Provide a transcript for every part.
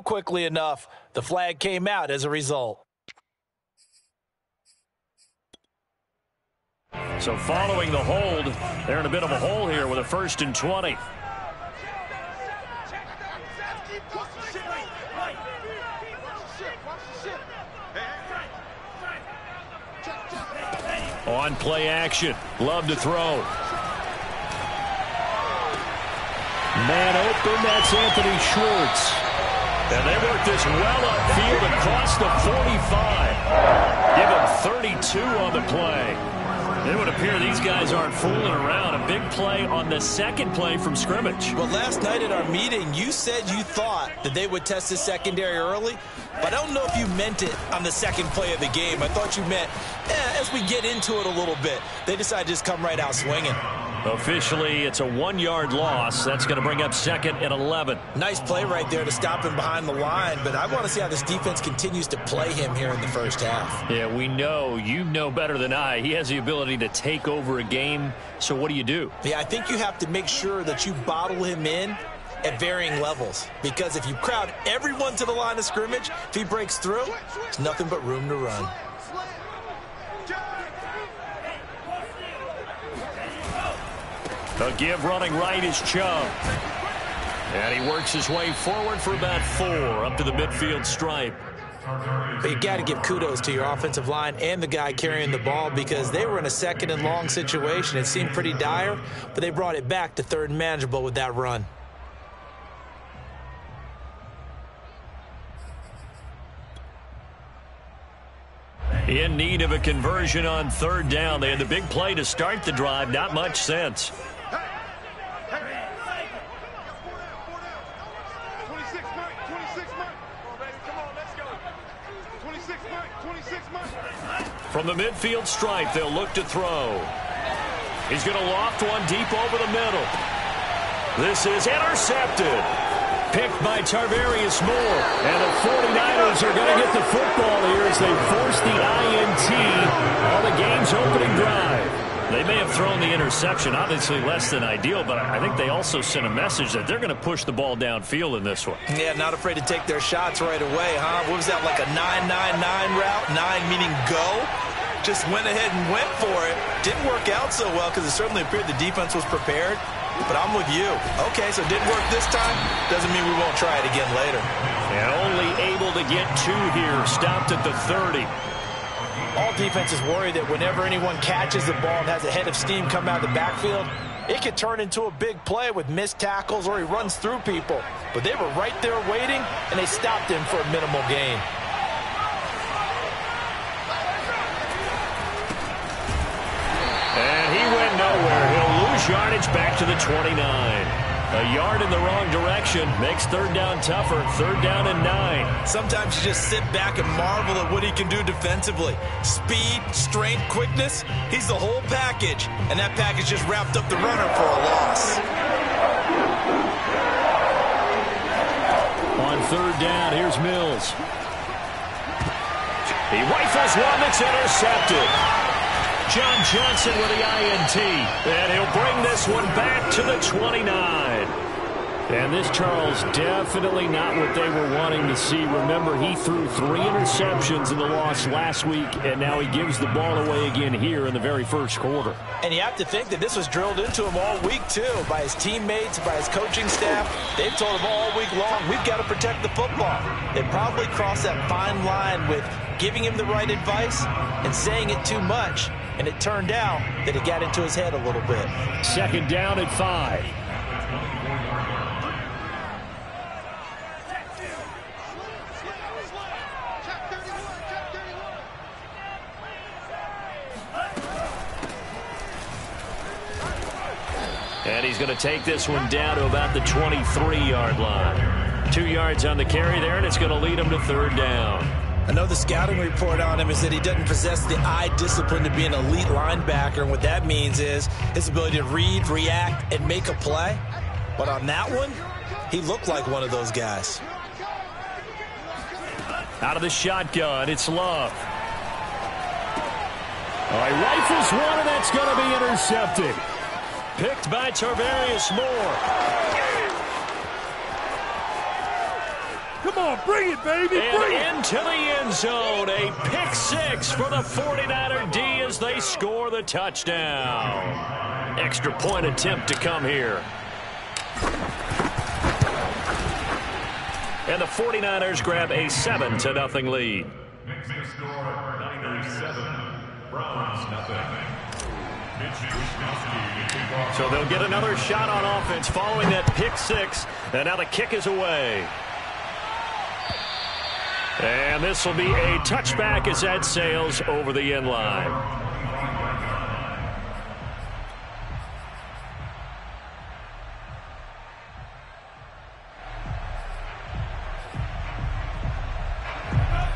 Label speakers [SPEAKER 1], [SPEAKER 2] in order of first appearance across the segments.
[SPEAKER 1] quickly enough. The flag came out as a result.
[SPEAKER 2] So following the hold, they're in a bit of a hole here with a 1st and 20. On play action. Love to throw. Man open, that's Anthony Schwartz. And they work this well upfield across the 45. Give him 32 on the play. It would appear these guys aren't fooling around. A big play on the second play from scrimmage.
[SPEAKER 1] Well, last night at our meeting, you said you thought that they would test the secondary early, but I don't know if you meant it on the second play of the game. I thought you meant, as we get into it a little bit, they decided to just come right out swinging.
[SPEAKER 2] Officially, it's a 1-yard loss. That's going to bring up 2nd and 11.
[SPEAKER 1] Nice play right there to stop him behind the line, but I want to see how this defense continues to play him here in the first half.
[SPEAKER 2] Yeah, we know. You know better than I. He has the ability to take over a game, so what do?
[SPEAKER 1] Yeah, I think you have to make sure that you bottle him in at varying levels, because if you crowd everyone to the line of scrimmage, if he breaks through, there's nothing but room to run.
[SPEAKER 2] The give running right is Chubb. And he works his way forward for about 4 up to the midfield stripe.
[SPEAKER 1] But you got to give kudos to your offensive line and the guy carrying the ball, because they were in a 2nd and long situation. It seemed pretty dire, but they brought it back to 3rd and manageable with that run.
[SPEAKER 2] In need of a conversion on 3rd down. They had the big play to start the drive. Not much sense. From the midfield stripe, they'll look to throw. He's going to loft one deep over the middle. This is intercepted. Picked by Tarvarius Moore. And the 49ers are going to get the football here as they force the INT on the game's opening drive. They may have thrown the interception, obviously less than ideal, but I think they also sent a message that they're going to push the ball downfield in this one.
[SPEAKER 1] Yeah, not afraid to take their shots right away, huh? What was that, like a 9-9-9 route? 9 meaning go? Just went ahead and went for it. Didn't work out so well because it certainly appeared the defense was prepared. But I'm with you. Okay, so it didn't work this time. Doesn't mean we won't try it again later.
[SPEAKER 2] And only able to get 2 here. Stopped at the 30.
[SPEAKER 1] All defenses worry that whenever anyone catches the ball and has a head of steam come out of the backfield, it could turn into a big play with missed tackles or he runs through people. But they were right there waiting, and they stopped him for a minimal gain.
[SPEAKER 2] And he went nowhere. He'll lose yardage back to the 29. A yard in the wrong direction makes 3rd down tougher. 3rd down and 9.
[SPEAKER 1] Sometimes you just sit back and marvel at what he can do defensively. Speed, strength, quickness, he's the whole package. And that package just wrapped up the runner for a loss.
[SPEAKER 2] On 3rd down, here's Mills. He rifles one that's intercepted. John Johnson with the INT. And he'll bring this one back to the 29. And this, Charles, definitely not what they were wanting to see. Remember, he threw 3 interceptions in the loss last week, and now he gives the ball away again here in the very first quarter.
[SPEAKER 1] And you have to think that this was drilled into him all week, too, by his teammates, by his coaching staff. They've told him all week long, we've got to protect the football. They probably crossed that fine line with giving him the right advice and saying it too much. And it turned out that it got into his head a little bit.
[SPEAKER 2] 2nd down at 5. And he's going to take this one down to about the 23-yard line. 2 yards on the carry there, and it's going to lead him to 3rd down.
[SPEAKER 1] I know the scouting report on him is that he doesn't possess the eye discipline to be an elite linebacker, and what that means is his ability to read, react, and make a play. But on that one, he looked like one of those guys.
[SPEAKER 2] Out of the shotgun, it's Love. All right, rifles one, and that's going to be intercepted. Picked by Tarvarius Moore.
[SPEAKER 3] Come on, bring it, baby.
[SPEAKER 2] And into the end zone. A pick six for the 49er D as they score the touchdown. Extra point attempt to come here. And the 49ers grab a 7-0 lead.
[SPEAKER 4] Next to score, Niners 7, Browns nothing.
[SPEAKER 2] So they'll get another shot on offense following that pick six. And now the kick is away. And this will be a touchback as that sails over the end line.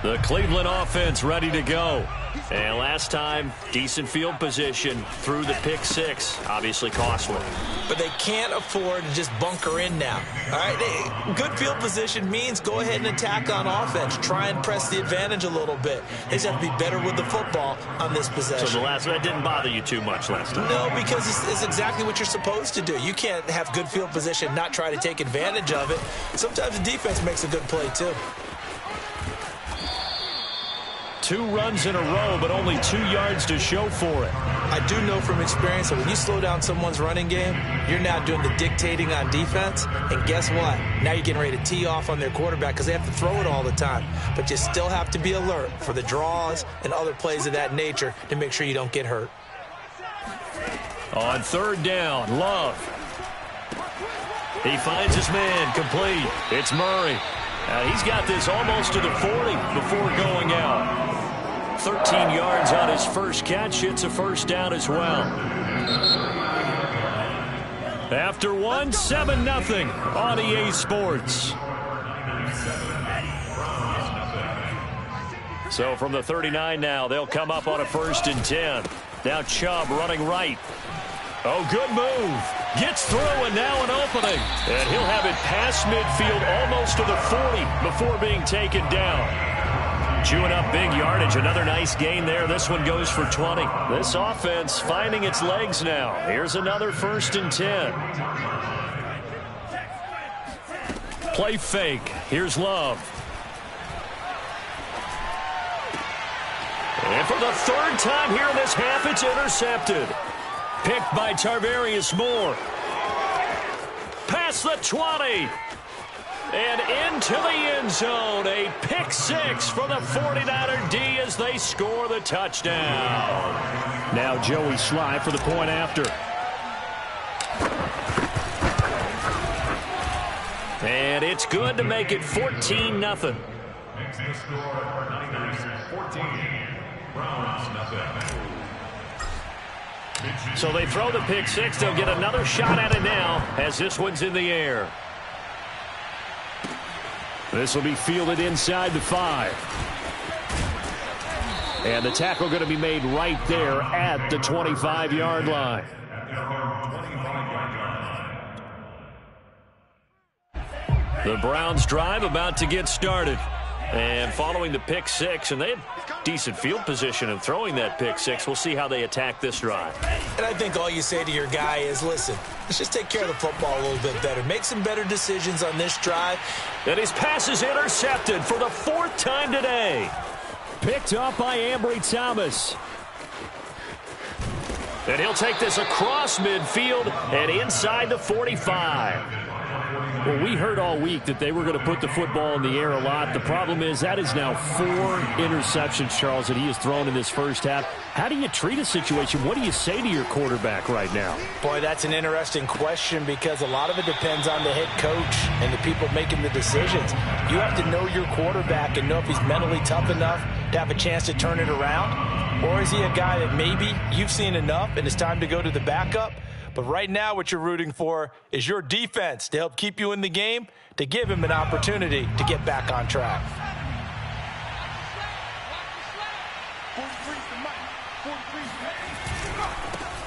[SPEAKER 2] The Cleveland offense ready to go. And last time, decent field position through the pick six. Obviously costly.
[SPEAKER 1] But they can't afford to just bunker in now. All right, good field position means go ahead and attack on offense. Try and press the advantage a little bit. They just have to be better with the football on this possession.
[SPEAKER 2] So that didn't bother you too much last time?
[SPEAKER 1] No, because it's exactly what you're supposed to do. You can't have good field position, not try to take advantage of it. Sometimes the defense makes a good play, too.
[SPEAKER 2] 2 runs in a row, but only 2 yards to show for it.
[SPEAKER 1] I do know from experience that when you slow down someone's running game, you're now doing the dictating on defense. And guess what? Now you're getting ready to tee off on their quarterback because they have to throw it all the time. But you still have to be alert for the draws and other plays of that nature to make sure you don't get hurt.
[SPEAKER 2] On 3rd down, Love. He finds his man, complete. It's Murray. He's got this almost to the 40 before going out. 13 yards on his first catch. It's a first down as well. After one, 7-0 on EA Sports. So from the 39 now, they'll come up on a 1st and 10. Now Chubb running right. Oh, good move. Gets through, and now an opening. And he'll have it past midfield almost to the 40 before being taken down. Chewing up big yardage. Another nice gain there. This one goes for 20. This offense finding its legs now. Here's another 1st and 10. Play fake. Here's Love. And for the 3rd time here in this half, it's intercepted. Picked by Tarvarius Moore. Past the 20. And into the end zone. A pick six for the 49er D as they score the touchdown. Now Joey Sly for the point after. And it's good to make it 14-0.
[SPEAKER 4] Next to score, Niners 14, Browns nothing.
[SPEAKER 2] So they throw the pick six. They'll get another shot at it now as this one's in the air. This will be fielded inside the 5. And the tackle going to be made right there at the 25-yard line. The Browns drive about to get started. And following the pick six, and they had decent field position in throwing that pick six. We'll see how they attack this drive.
[SPEAKER 1] And I think all you say to your guy is, listen, let's just take care of the football a little bit better. Make some better decisions on this drive.
[SPEAKER 2] And his pass is intercepted for the 4th time today. Picked up by Ambry Thomas. And he'll take this across midfield and inside the 45.
[SPEAKER 3] Well, we heard all week that they were going to put the football in the air a lot. The problem is that is now 4 interceptions, Charles, that he has thrown in this first half. How do you treat a situation? What do you say to your quarterback right now?
[SPEAKER 1] Boy, that's an interesting question because a lot of it depends on the head coach and the people making the decisions. You have to know your quarterback and know if he's mentally tough enough to have a chance to turn it around. Or is he a guy that maybe you've seen enough and it's time to go to the backup? But right now what you're rooting for is your defense to help keep you in the game, to give him an opportunity to get back on track.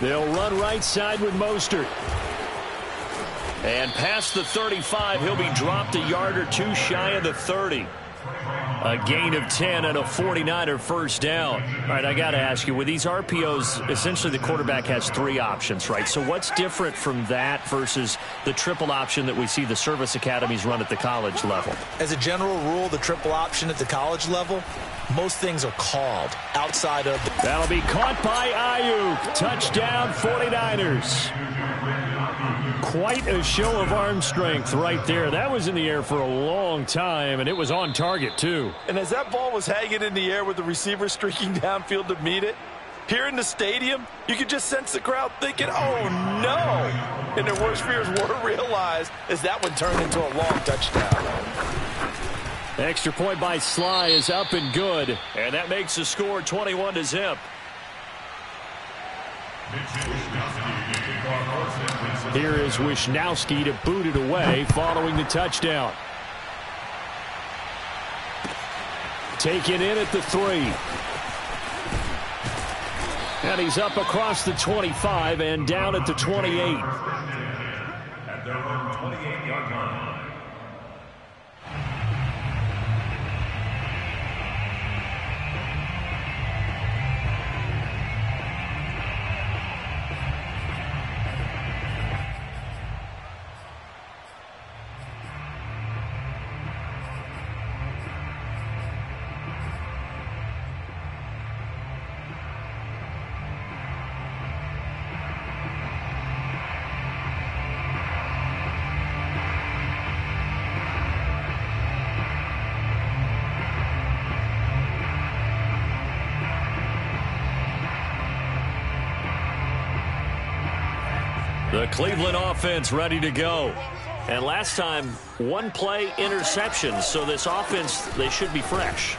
[SPEAKER 2] They'll run right side with Mostert. And past the 35, he'll be dropped a yard or two shy of the 30. A gain of 10 and a 49er first down. All right, I got to ask you, with these RPOs, essentially the quarterback has 3 options, right? So what's different from that versus the triple option that we see the service academies run at the college level?
[SPEAKER 1] As a general rule, the triple option at the college level, most things are called outside of...
[SPEAKER 3] That'll be caught by Ayuk. Touchdown, 49ers. Quite a show of arm strength right there. That was in the air for a long time, and it was on target, too.
[SPEAKER 1] And as that ball was hanging in the air with the receiver streaking downfield to meet it, here in the stadium, you could just sense the crowd thinking, oh, no. And their worst fears were realized as that one turned into a long touchdown.
[SPEAKER 3] Extra point by Sly is up and good.
[SPEAKER 2] And that makes the score 21-0.
[SPEAKER 3] Here is Wisnowski to boot it away following the touchdown. Taken in at the 3. And he's up across the 25 and down at the 28.
[SPEAKER 4] At their own 28-yard line.
[SPEAKER 2] The Cleveland offense ready to go. And last time, 1 play interception. So this offense, they should be fresh.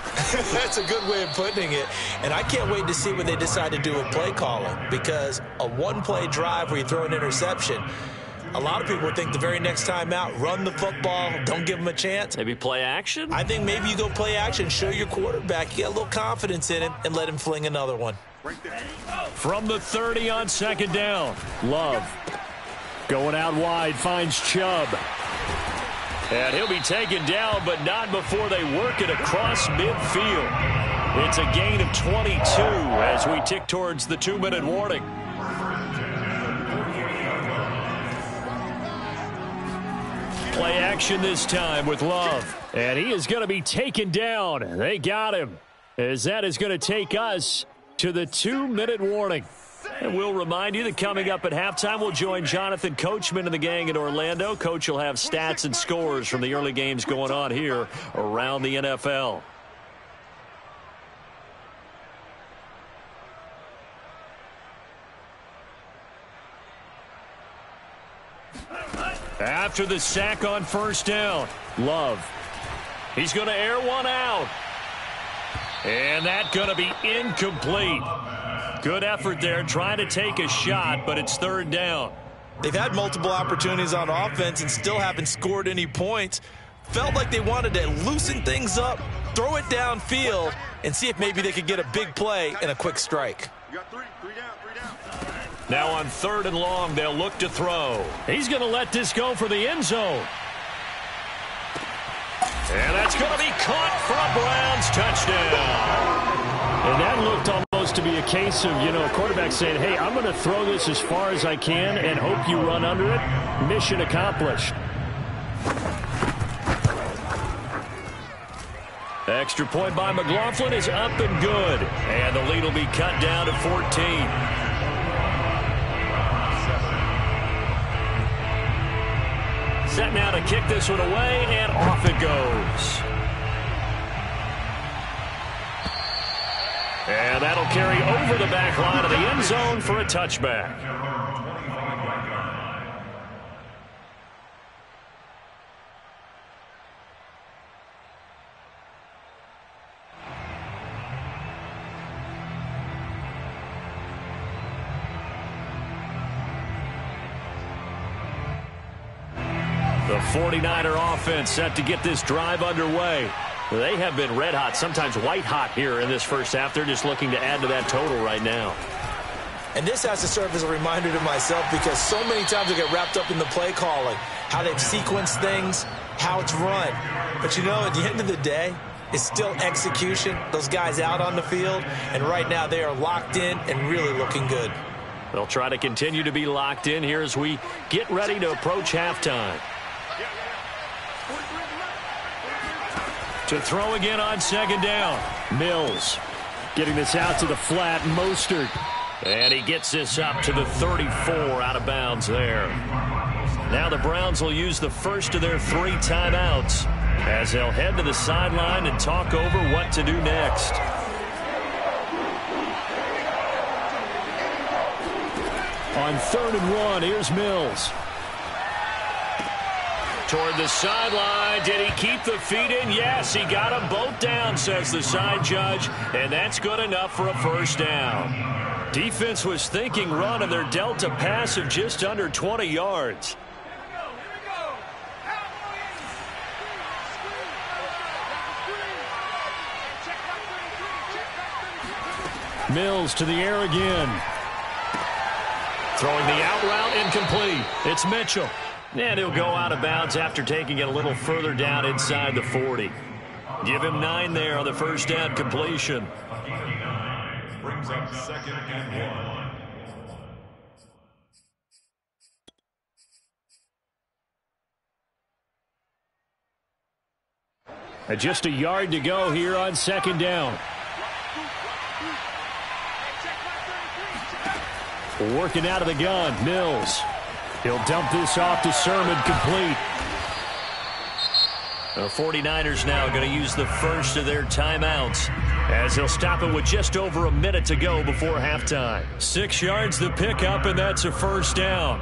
[SPEAKER 1] That's a good way of putting it. And I can't wait to see what they decide to do with play calling. Because a 1-play drive where you throw an interception, a lot of people think the very next time out, run the football, don't give them a chance.
[SPEAKER 2] Maybe play action?
[SPEAKER 1] I think maybe you go play action, show your quarterback, you get a little confidence in him, and let him fling another one.
[SPEAKER 3] From the 30 on second down, Love. Going out wide, finds Chubb.
[SPEAKER 2] And he'll be taken down, but not before they work it across midfield. It's a gain of 22 as we tick towards the 2-minute warning. Play action this time with Love.
[SPEAKER 3] And he is going to be taken down. They got him. As that is going to take us to the 2-minute warning.
[SPEAKER 2] And we'll remind you that coming up at halftime, we'll join Jonathan Coachman and the gang in Orlando. Coach will have stats and scores from the early games going on here around the NFL. After the sack on first down, Love. He's going to air one out. And that's going to be incomplete. Good effort there, trying to take a shot, but it's 3rd down.
[SPEAKER 1] They've had multiple opportunities on offense and still haven't scored any points. Felt like they wanted to loosen things up, throw it downfield, and see if maybe they could get a big play and a quick strike.
[SPEAKER 4] You got three down.
[SPEAKER 2] Now on 3rd and long, they'll look to throw.
[SPEAKER 3] He's going to let this go for the end zone.
[SPEAKER 2] And that's going to be caught for a Browns touchdown.
[SPEAKER 3] And that looked almost to be a case of, a quarterback saying, hey, I'm going to throw this as far as I can and hope you run under it. Mission accomplished.
[SPEAKER 2] Extra point by McLaughlin is up and good. And the lead will be cut down to 14. Set now to kick this one away, and off it goes. And that'll carry over the back line of the end zone for a touchback. The 49er offense set to get this drive underway. They have been red hot, sometimes white hot here in this first half. They're just looking to add to that total right now.
[SPEAKER 1] And this has to serve as a reminder to myself because so many times I get wrapped up in the play calling, how they've sequenced things, how it's run. But at the end of the day, is still execution. Those guys out on the field, and right now they are locked in and really looking good.
[SPEAKER 2] They'll try to continue to be locked in here as we get ready to approach halftime. To throw again on second down.
[SPEAKER 3] Mills getting this out to the flat. Mostert.
[SPEAKER 2] And he gets this up to the 34, out of bounds there. Now the Browns will use the first of their 3 timeouts as they'll head to the sideline and talk over what to do next.
[SPEAKER 3] On 3rd and 1, here's Mills.
[SPEAKER 2] Toward the sideline. Did he keep the feet in? Yes, he got them both down, says the side judge, and that's good enough for a first down. Defense was thinking run, and they're dealt a pass of just under 20 yards.
[SPEAKER 3] Mills to the air again.
[SPEAKER 2] Throwing the out route incomplete. It's Mitchell. And he'll go out of bounds after taking it a little further down inside the 40. Give him 9 there on the first down completion.
[SPEAKER 4] Brings up 2nd and 1.
[SPEAKER 3] Just a yard to go here on 2nd down. Working out of the gun, Mills. He'll dump this off to Sermon, complete.
[SPEAKER 2] The 49ers now going to use the first of their timeouts as they'll stop it with just over a minute to go before halftime. 6 yards the pickup, and that's a first down.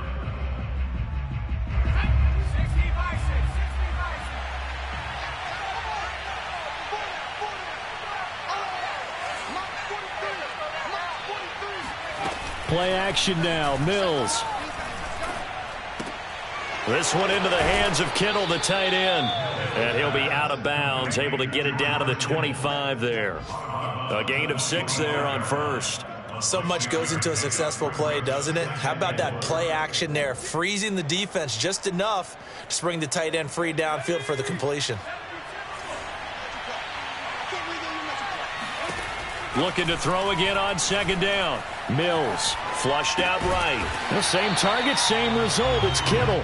[SPEAKER 3] Play action now, Mills.
[SPEAKER 2] This one into the hands of Kittle, the tight end. And he'll be out of bounds, able to get it down to the 25 there. A gain of 6 there on first.
[SPEAKER 1] So much goes into a successful play, doesn't it? How about that play action there? Freezing the defense just enough to bring the tight end free downfield for the completion.
[SPEAKER 2] Looking to throw again on 2nd down.
[SPEAKER 3] Mills.
[SPEAKER 2] Flushed out right.
[SPEAKER 3] The same target, same result. It's Kittle.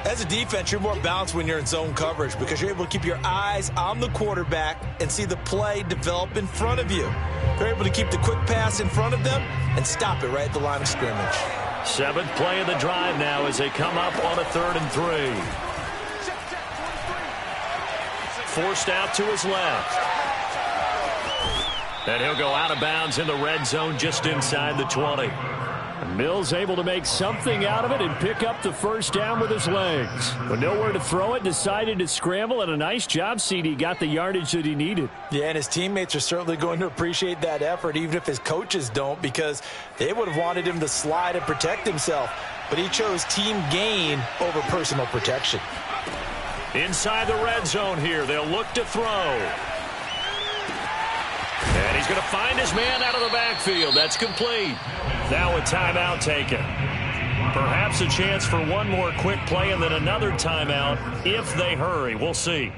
[SPEAKER 1] As a defense, you're more balanced when you're in zone coverage because you're able to keep your eyes on the quarterback and see the play develop in front of you. They're able to keep the quick pass in front of them and stop it right at the line of scrimmage.
[SPEAKER 2] 7th play of the drive now as they come up on a 3rd and 3. Forced out to his left. And he'll go out of bounds in the red zone just inside the 20.
[SPEAKER 3] Mills able to make something out of it and pick up the first down with his legs. But nowhere to throw it, decided to scramble, and a nice job, CD. Got the yardage that he needed.
[SPEAKER 1] Yeah, and his teammates are certainly going to appreciate that effort, even if his coaches don't, because they would have wanted him to slide and protect himself. But he chose team gain over personal protection.
[SPEAKER 2] Inside the red zone here, they'll look to throw. And he's going to find his man out of the backfield. That's complete. Now a timeout taken. Perhaps a chance for one more quick play and then another timeout if they hurry. We'll see.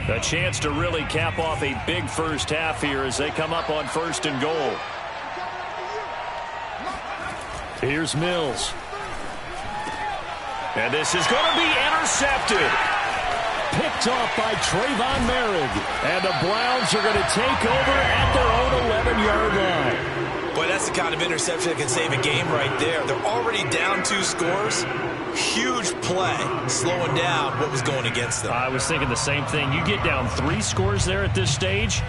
[SPEAKER 2] A chance to really cap off a big first half here as they come up on 1st and goal.
[SPEAKER 3] Here's Mills.
[SPEAKER 2] And this is going to be intercepted.
[SPEAKER 3] Picked off by Trayvon Merrick. And the Browns are going to take over at their own 11-yard line.
[SPEAKER 1] Boy, that's the kind of interception that can save a game right there. They're already down 2 scores. Huge play, slowing down what was going against them.
[SPEAKER 3] I was thinking the same thing. You get down 3 scores there at this stage,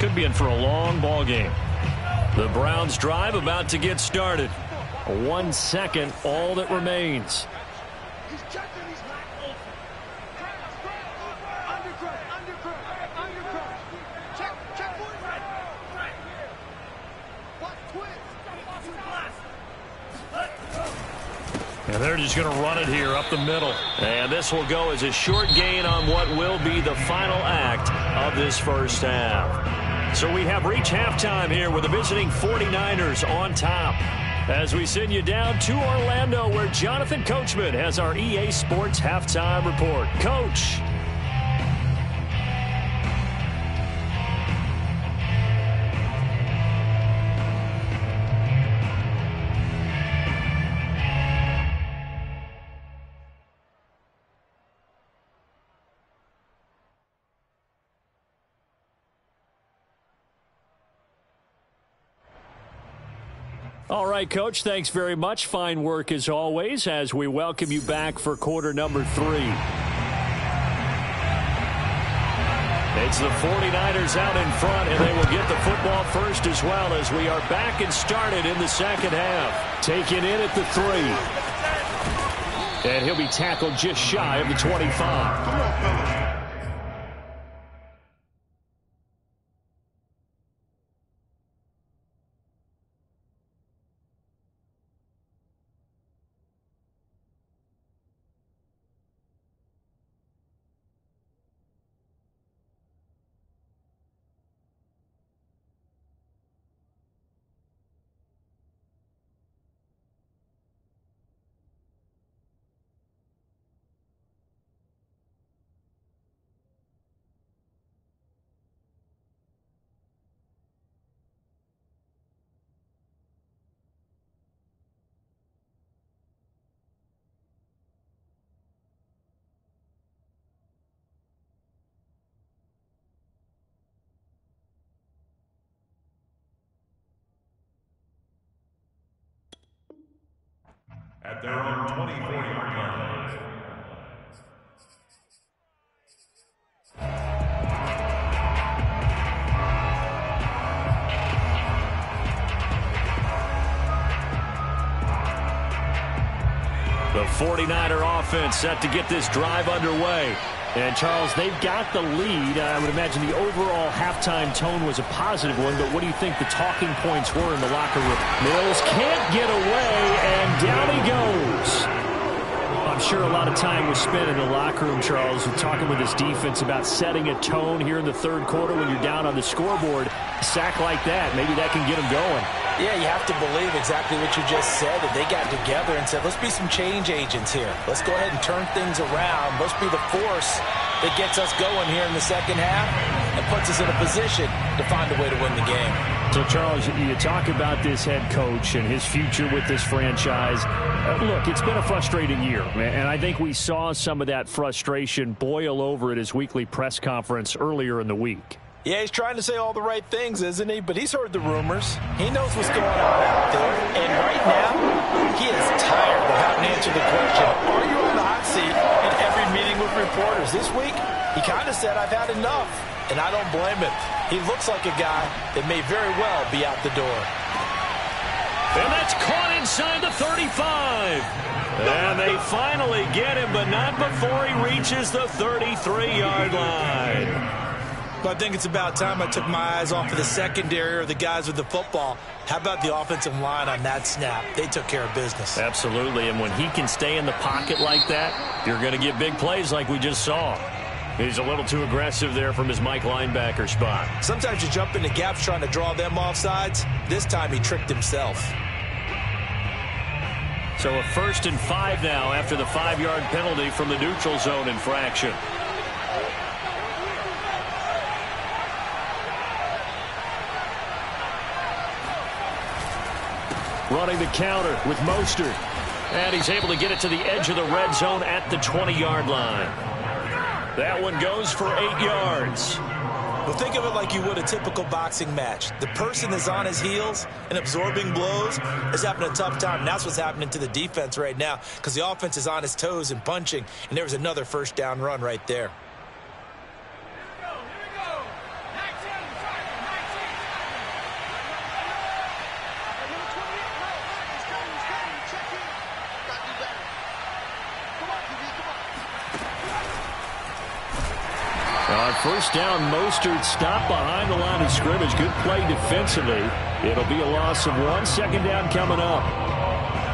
[SPEAKER 3] could be in for a long ball game.
[SPEAKER 2] The Browns drive about to get started.
[SPEAKER 3] 1 second, all that remains.
[SPEAKER 2] And they're just going to run it here up the middle. And this will go as a short gain on what will be the final act of this first half. So we have reached halftime here with the visiting 49ers on top. As we send you down to Orlando, where Jonathan Coachman has our EA Sports Halftime Report. Coach.
[SPEAKER 3] All right, Coach, thanks very much. Fine work as always as we welcome you back for quarter number 3. It's the 49ers out in front, and they will get the football first as well as we are back and started in the second half. Taken in at the 3. And he'll be tackled just shy of the 25.
[SPEAKER 4] Come on, fellas. At their own 24-yard line.
[SPEAKER 2] The 49er offense set to get this drive underway.
[SPEAKER 3] And, Charles, they've got the lead. I would imagine the overall halftime tone was a positive one, but what do you think the talking points were in the locker room? Mills can't get away, and down he goes. I'm sure a lot of time was spent in the locker room, Charles, talking with his defense about setting a tone here in the third quarter when you're down on the scoreboard. A sack like that, maybe that can get them going.
[SPEAKER 1] Yeah, you have to believe exactly what you just said. That they got together and said, let's be some change agents here. Let's go ahead and turn things around. Let's be the force that gets us going here in the second half and puts us in a position to find a way to win the game.
[SPEAKER 3] So, Charles, you talk about this head coach and his future with this franchise. Look, it's been a frustrating year, and I think we saw some of that frustration boil over at his weekly press conference earlier in the week.
[SPEAKER 1] Yeah, he's trying to say all the right things, isn't he? But he's heard the rumors. He knows what's going on out there. And right now, he is tired of having to answer the question, are you on the hot seat in every meeting with reporters? This week, he kind of said, I've had enough. And I don't blame him. He looks like a guy that may very well be out the door.
[SPEAKER 2] And that's caught inside the 35. And they finally get him, but not before he reaches the 33-yard line.
[SPEAKER 1] But I think it's about time I took my eyes off of the secondary or the guys with the football. How about the offensive line on that snap? They took care of business.
[SPEAKER 2] Absolutely, and when he can stay in the pocket like that, you're going to get big plays like we just saw. He's a little too aggressive there from his Mike linebacker spot.
[SPEAKER 1] Sometimes you jump into gaps trying to draw them off sides. This time he tricked himself.
[SPEAKER 2] So a 1st and 5 now after the 5-yard penalty from the neutral zone infraction.
[SPEAKER 3] Running the counter with Mostert.
[SPEAKER 2] And he's able to get it to the edge of the red zone at the 20-yard line. That one goes for 8 yards.
[SPEAKER 1] Well, think of it like you would a typical boxing match. The person that's on his heels and absorbing blows is having a tough time. And that's what's happening to the defense right now because the offense is on his toes and punching. And there was another first down run right there.
[SPEAKER 3] First down, Mostert stopped behind the line of scrimmage. Good play defensively. It'll be a loss of 1. Second down coming up.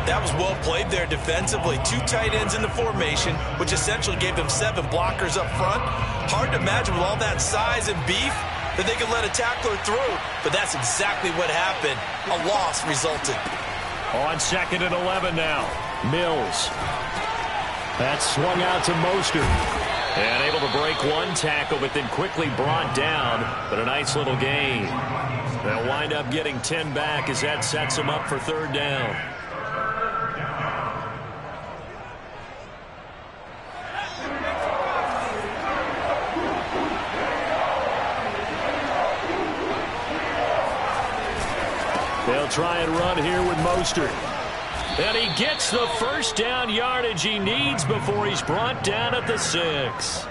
[SPEAKER 1] That was well played there defensively. 2 tight ends in the formation, which essentially gave them 7 blockers up front. Hard to imagine with all that size and beef that they could let a tackler through. But that's exactly what happened. A loss resulted.
[SPEAKER 2] On 2nd and 11 now.
[SPEAKER 3] Mills. That swung out to Mostert.
[SPEAKER 2] And able to break one tackle, but then quickly brought down. But a nice little gain. They'll wind up getting 10 back as that sets them up for 3rd down. They'll try and run here with Mostert. And he gets the first down yardage he needs before he's brought down at the 6.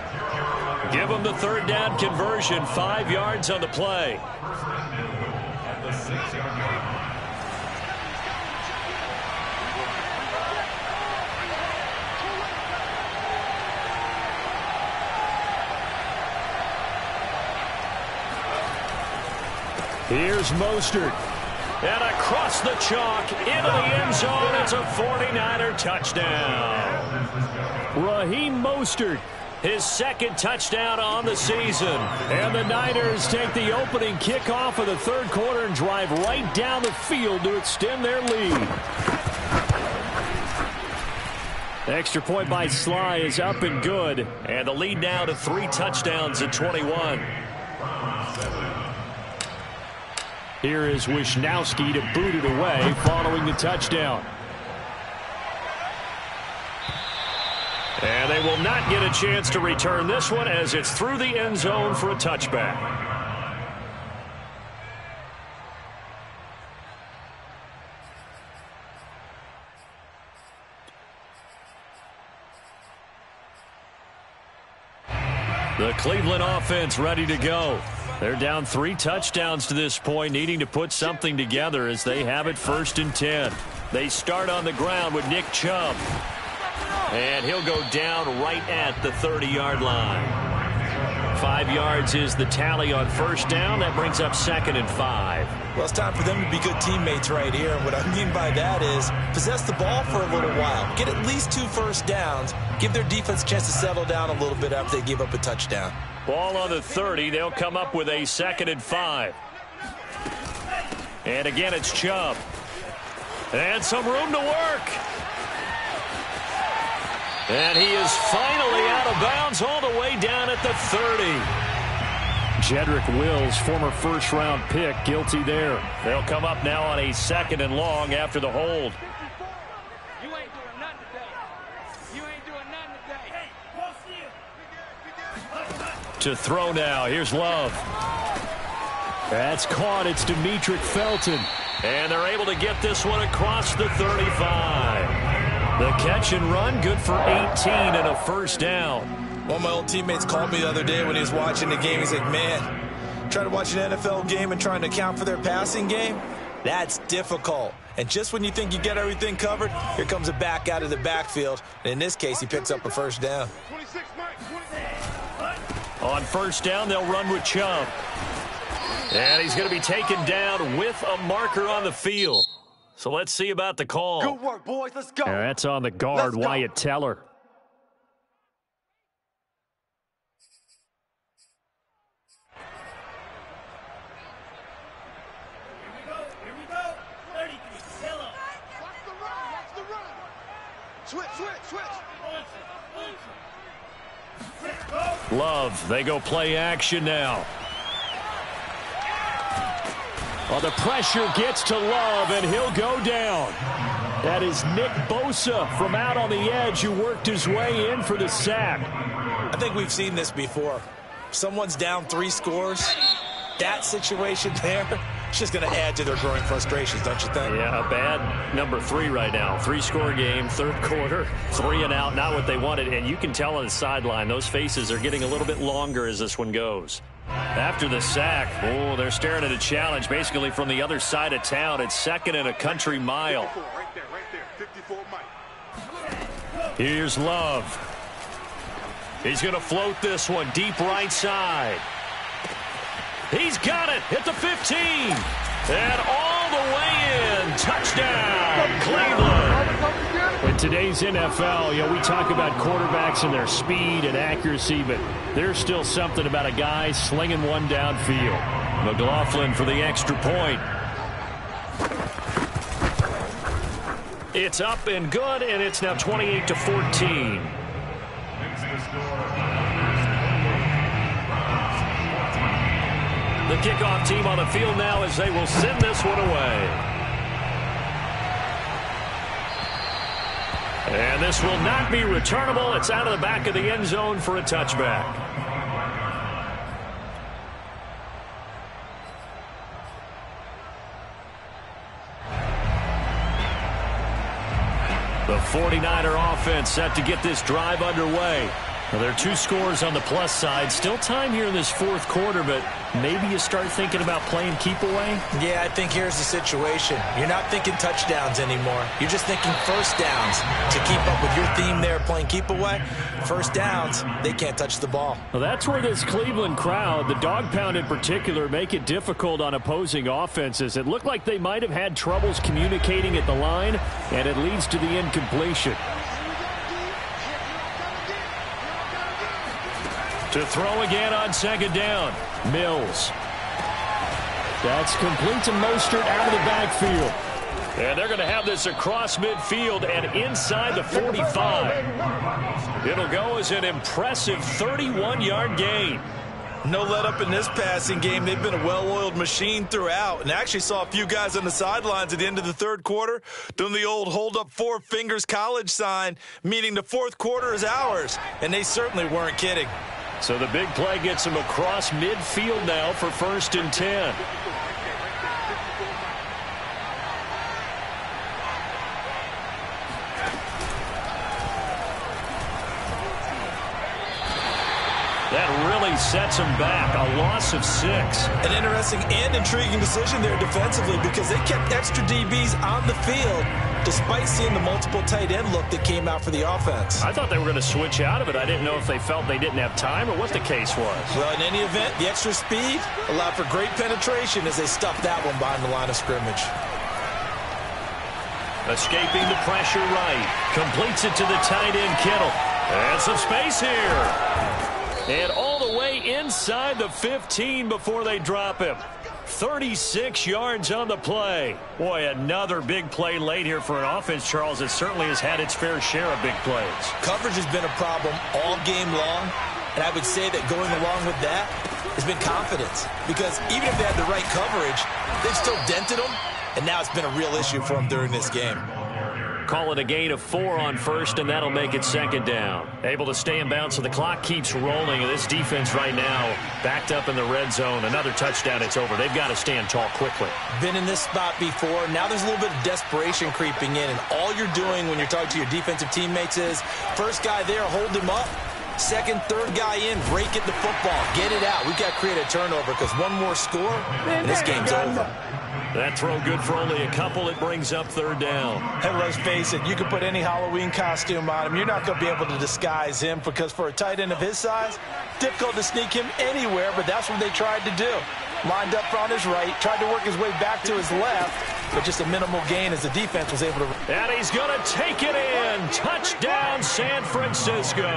[SPEAKER 2] Give him the third down conversion, 5 yards on the play.
[SPEAKER 4] At the 6-yard line.
[SPEAKER 2] Here's Mostert. And across the chalk, into the end zone, it's a 49er touchdown. Raheem Mostert, his second touchdown on the season. And the Niners take the opening kickoff of the third quarter and drive right down the field to extend their lead. Extra point by Sly is up and good. And the lead now to 3 touchdowns at 21. Here is Wisnowski to boot it away following the touchdown. And they will not get a chance to return this one as it's through the end zone for a touchback. The Cleveland offense ready to go. They're down 3 touchdowns to this point, needing to put something together as they have it 1st and 10. They start on the ground with Nick Chubb. And he'll go down right at the 30-yard line. 5 yards is the tally on first down. That brings up 2nd and 5.
[SPEAKER 1] Well, it's time for them to be good teammates right here. What I mean by that is possess the ball for a little while. Get at least 2 first downs. Give their defense a chance to settle down a little bit after they give up a touchdown.
[SPEAKER 2] Ball on the 30. They'll come up with a 2nd and 5. And again, it's Chubb. And some room to work. And he is finally out of bounds all the way down at the 30. Jedrick Wills, former first-round pick, guilty there. They'll come up now on a 2nd and long after the hold.
[SPEAKER 5] You ain't doing nothing today. You ain't doing nothing today.
[SPEAKER 2] To throw now. Here's Love. That's caught. It's Demetric Felton. And they're able to get this one across the 35. The catch and run, good for 18 and a first down.
[SPEAKER 1] One of my old teammates called me the other day when he was watching the game. He's like, man, trying to watch an NFL game and trying to account for their passing game, that's difficult. And just when you think you get everything covered, here comes a back out of the backfield. And in this case, he picks up a first down.
[SPEAKER 2] On first down, they'll run with Chubb. And he's going to be taken down with a marker on the field. So let's see about the call.
[SPEAKER 5] Good work, boys. Let's go.
[SPEAKER 2] Yeah, that's on the guard, Wyatt Teller.
[SPEAKER 5] Here we go. 30, kill him. Watch the run. Switch.
[SPEAKER 2] Love, they go play action now. Well, the pressure gets to Love, and he'll go down. That is Nick Bosa from out on the edge who worked his way in for the sack.
[SPEAKER 1] I think we've seen this before. Someone's down 3 scores. That situation there, it's just going to add to their growing frustrations, don't you think?
[SPEAKER 2] Yeah, a bad number 3 right now. 3-score game, third quarter, 3 and out, not what they wanted. And you can tell on the sideline, those faces are getting a little bit longer as this one goes. After the sack, oh, they're staring at a challenge basically from the other side of town. It's 2nd and a country mile.
[SPEAKER 5] Right there. 54 Mike.
[SPEAKER 2] Here's Love. He's going to float this one deep right side. He's got it at the 15. And all the way in. Touchdown, Cleveland. In today's NFL, we talk about quarterbacks and their speed and accuracy, but there's still something about a guy slinging one downfield. McLaughlin for the extra point. It's up and good, and it's now 28-14. The kickoff team on the field now as they will send this one away. And this will not be returnable. It's out of the back of the end zone for a touchback. The 49er offense set to get this drive underway. Well, there are 2 scores on the plus side. Still time here in this fourth quarter, but maybe you start thinking about playing keep away?
[SPEAKER 1] Yeah, I think here's the situation. You're not thinking touchdowns anymore. You're just thinking first downs. To keep up with your theme there playing keep away, first downs, they can't touch the ball.
[SPEAKER 3] Well, that's where this Cleveland crowd, the dog pound in particular, make it difficult on opposing offenses. It looked like they might have had troubles communicating at the line, and it leads to the incompletion.
[SPEAKER 2] To throw again on second down. Mills.
[SPEAKER 3] That's complete to Mostert out of the backfield.
[SPEAKER 2] And they're going to have this across midfield and inside the 45. It'll go as an impressive 31-yard gain.
[SPEAKER 1] No let up in this passing game. They've been a well-oiled machine throughout. And actually saw a few guys on the sidelines at the end of the third quarter doing the old hold up 4 fingers college sign, meaning the fourth quarter is ours. And they certainly weren't kidding.
[SPEAKER 2] So the big play gets him across midfield now for 1st and 10. That really sets him back. A loss of 6.
[SPEAKER 1] An interesting and intriguing decision there defensively because they kept extra DBs on the field despite seeing the multiple tight end look that came out for the offense.
[SPEAKER 2] I thought they were going to switch out of it. I didn't know if they felt they didn't have time or what the case was.
[SPEAKER 1] Well, in any event, the extra speed allowed for great penetration as they stuffed that one behind the line of scrimmage.
[SPEAKER 2] Escaping the pressure right. Completes it to the tight end, Kittle. And some space here. And all the way inside the 15 before they drop him. 36 yards on the play. Boy, another big play late here for an offense, Charles, that certainly has had its fair share of big plays.
[SPEAKER 1] Coverage has been a problem all game long, and I would say that going along with that has been confidence. Because even if they had the right coverage, they've still dented them, and now it's been a real issue for them during this game.
[SPEAKER 2] Call it a gain of 4 on first, and that'll make it second down. Able to stay in bounds, so the clock keeps rolling. And this defense right now backed up in the red zone. Another touchdown, it's over. They've got to stand tall quickly.
[SPEAKER 1] Been in this spot before. Now there's a little bit of desperation creeping in, and all you're doing when you're talking to your defensive teammates is first guy there, hold him up. Second, third guy in, break it the football. Get it out. We've got to create a turnover because one more score, and this game's over.
[SPEAKER 2] That throw good for only a couple. It brings up third down.
[SPEAKER 1] And let's face it, you can put any Halloween costume on him. You're not going to be able to disguise him because for a tight end of his size, difficult to sneak him anywhere, but that's what they tried to do. Lined up on his right, tried to work his way back to his left, but just a minimal gain as the defense was able to.
[SPEAKER 2] And he's going to take it in. Touchdown, San Francisco.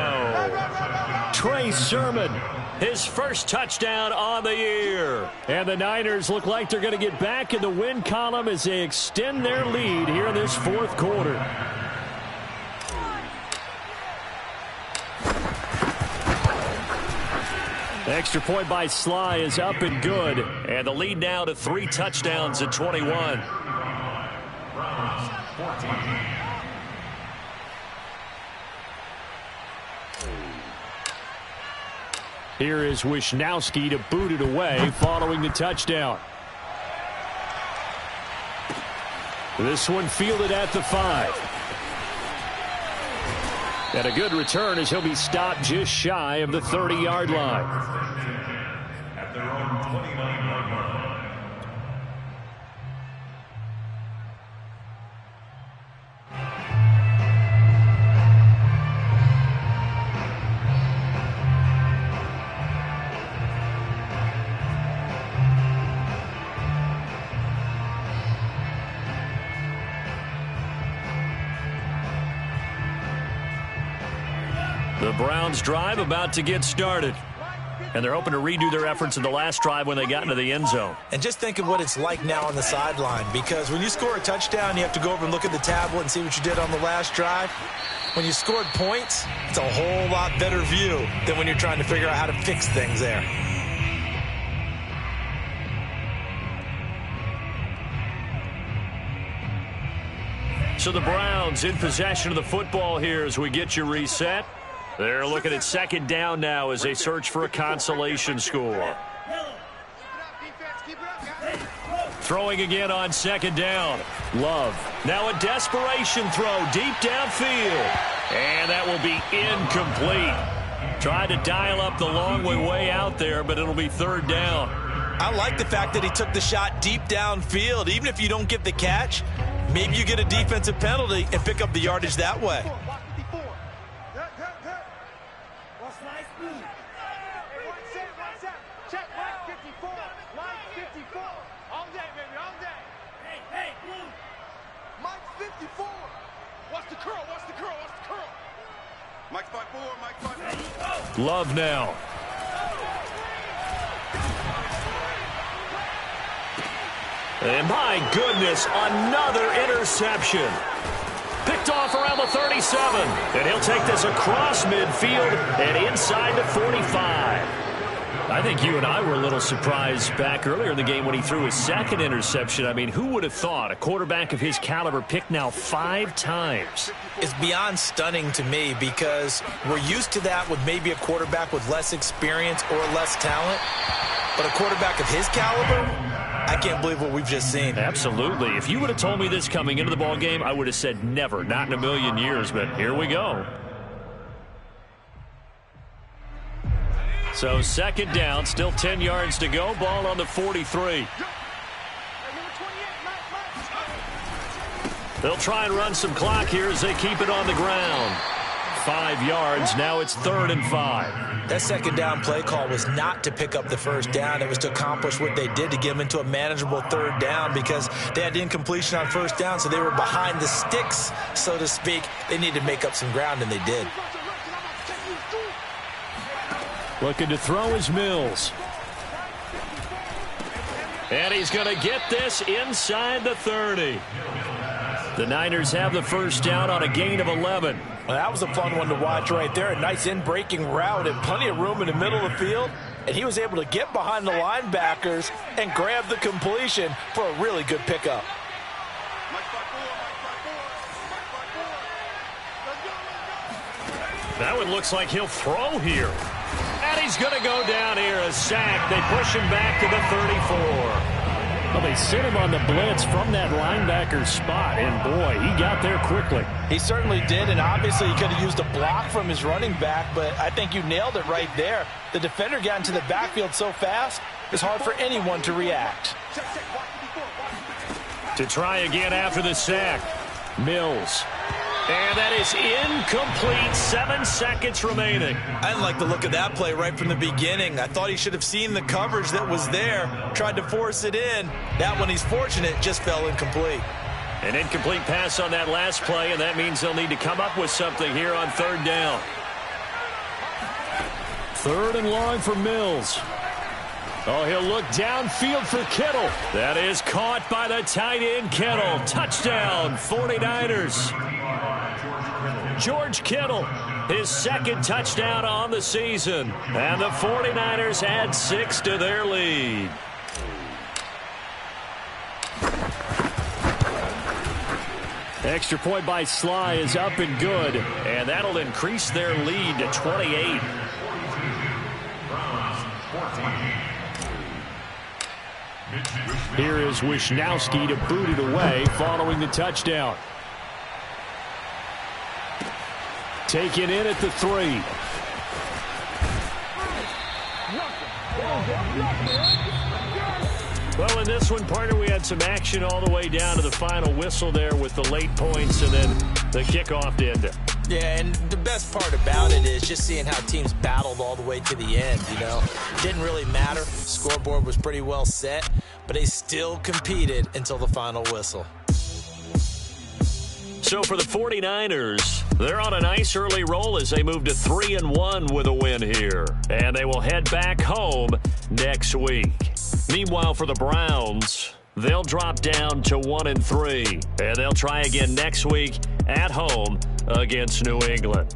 [SPEAKER 3] Trey Sermon.
[SPEAKER 2] His first touchdown on the year.
[SPEAKER 3] And the Niners look like they're going to get back in the win column as they extend their lead here in this fourth quarter. Extra point by Sly is up and good.
[SPEAKER 2] And the lead now to 3 touchdowns at 21.
[SPEAKER 3] Here is Wisnowski to boot it away following the touchdown. This one fielded at the 5. And a good return as he'll be stopped just shy of the 30-yard line.
[SPEAKER 4] At their own 29-yard line.
[SPEAKER 2] The Browns drive about to get started. And they're hoping to redo their efforts in the last drive when they got into the end zone.
[SPEAKER 1] And just think of what it's like now on the sideline, because when you score a touchdown, you have to go over and look at the tablet and see what you did on the last drive. When you scored points, it's a whole lot better view than when you're trying to figure out how to fix things there.
[SPEAKER 2] So the Browns in possession of the football here as we get you reset. They're looking at second down now as they search for a consolation score. Throwing again on second down.
[SPEAKER 3] Love
[SPEAKER 2] Now a desperation throw deep downfield. And that will be incomplete. Tried to dial up the long way out there, but it'll be third down.
[SPEAKER 1] I like the fact that he took the shot deep downfield. Even if you don't get the catch, maybe you get a defensive penalty and pick up the yardage that way.
[SPEAKER 5] Check line 54. Line 54. All day, baby, all day. Hey, Blue. Mike 54. Watch the curl, watch the curl, watch the curl. Mike 54, Mike 54.
[SPEAKER 2] Love now. And my goodness, another interception. Picked off around the 37. And he'll take this across midfield and inside the 45. I think you and I were a little surprised back earlier in the game when he threw his second interception. I mean, who would have thought a quarterback of his caliber picked now 5 times?
[SPEAKER 1] It's beyond stunning to me because we're used to that with maybe a quarterback with less experience or less talent. But a quarterback of his caliber, I can't believe what we've just seen.
[SPEAKER 2] Absolutely. If you would have told me this coming into the ball game, I would have said never, not in a million years. But here we go. So second down, still 10 yards to go. Ball on the 43. They'll try and run some clock here as they keep it on the ground. 5 yards. Now it's 3rd and 5.
[SPEAKER 1] That second down play call was not to pick up the first down. It was to accomplish what they did to get them into a manageable 3rd down because they had incompletion on first down, so they were behind the sticks, so to speak. They needed to make up some ground, and they did.
[SPEAKER 3] Looking to throw is Mills.
[SPEAKER 2] And he's going to get this inside the 30. The Niners have the first down on a gain of 11.
[SPEAKER 1] Well, that was a fun one to watch right there. A nice in-breaking route and plenty of room in the middle of the field. And he was able to get behind the linebackers and grab the completion for a really good pickup.
[SPEAKER 2] That one looks like he'll throw here. And he's going to go down here, a sack. They push him back to the 34.
[SPEAKER 3] Well, they sent him on the blitz from that linebacker spot, and boy, he got there quickly.
[SPEAKER 1] He certainly did, and obviously he could have used a block from his running back, but I think you nailed it right there. The defender got into the backfield so fast, it's hard for anyone to react.
[SPEAKER 2] To try again after the sack, Mills. And that is incomplete. 7 seconds remaining.
[SPEAKER 1] I didn't like the look of that play right from the beginning. I thought he should have seen the coverage that was there, tried to force it in. That one, he's fortunate, just fell incomplete.
[SPEAKER 2] An incomplete pass on that last play, and that means they'll need to come up with something here on 3rd down.
[SPEAKER 3] 3rd and long for Mills.
[SPEAKER 2] Oh, he'll look downfield for Kittle. That is caught by the tight end, Kittle. Touchdown, 49ers. George Kittle, his 2nd touchdown on the season. And the 49ers add 6 to their lead.
[SPEAKER 3] Extra point by Sly is up and good.
[SPEAKER 2] And that'll increase their lead to 28.
[SPEAKER 3] Here is Wisnowski to boot it away following the touchdown. Taken in at the 3.
[SPEAKER 2] Well, in this one, partner, we had some action all the way down to the final whistle there with the late points and then the kickoff to end it.
[SPEAKER 1] Yeah, and the best part about it is just seeing how teams battled all the way to the end, you know. Didn't really matter. Scoreboard was pretty well set, but they still competed until the final whistle.
[SPEAKER 2] So for the 49ers, they're on a nice early roll as they move to 3-1 with a win here. And they will head back home next week. Meanwhile, for the Browns, they'll drop down to 1-3. And they'll try again next week at home against New England.